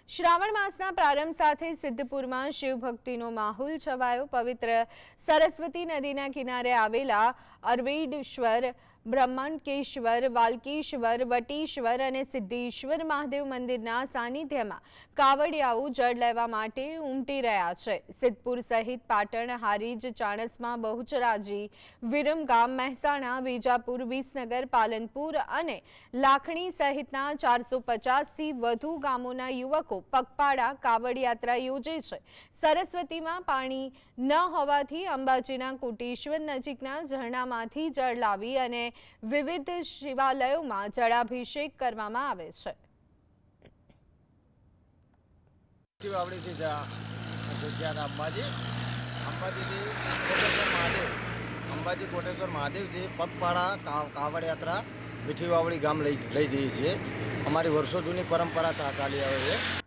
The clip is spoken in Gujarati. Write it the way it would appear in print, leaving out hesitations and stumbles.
શ્રાવણ માસના પ્રારંભ સાથે સિદ્ધપુરમાં શિવભક્તિનો માહોલ છવાયો। પવિત્ર સરસ્વતી નદીના કિનારે આવેલા અરવેડેશ્વર, બ્રહ્મકેશ્વર, વાલ્કેશ્વર, વટેશ્વર અને સિદ્ધેશ્વર મહાદેવ મંદિરના સાનિધ્યમાં કાવડિયાઓ જળ લેવા માટે ઉમટી રહ્યા છે। સિદ્ધપુર સહિત પાટણ, હારીજ, ચાણસ્મા, બહુચરાજી, વિરમગામ, મહેસાણા, વિજાપુર, વિસનગર, પાલનપુર અને લાખણી સહિતના 450થી વધુ ગામોના યુવકો પગપાળા કાવડ યાત્રા યોજે છે। સરસ્વતીમાં પાણી ન હોવાથી અંબાજીના કોટેશ્વર નજીકના ઝરણામાંથી જળ લાવી અને વિવિધ શિવાલયોમાં જળાભિષેક કરવામાં આવે છે। અંબાજી કોટેશ્વર મહાદેવથી પગપાળા કાવડ યાત્રા મીઠી વાવડી ગામ લઈ જઈએ છીએ। અમારી વર્ષો જૂની પરંપરા ચાલી આવે છે।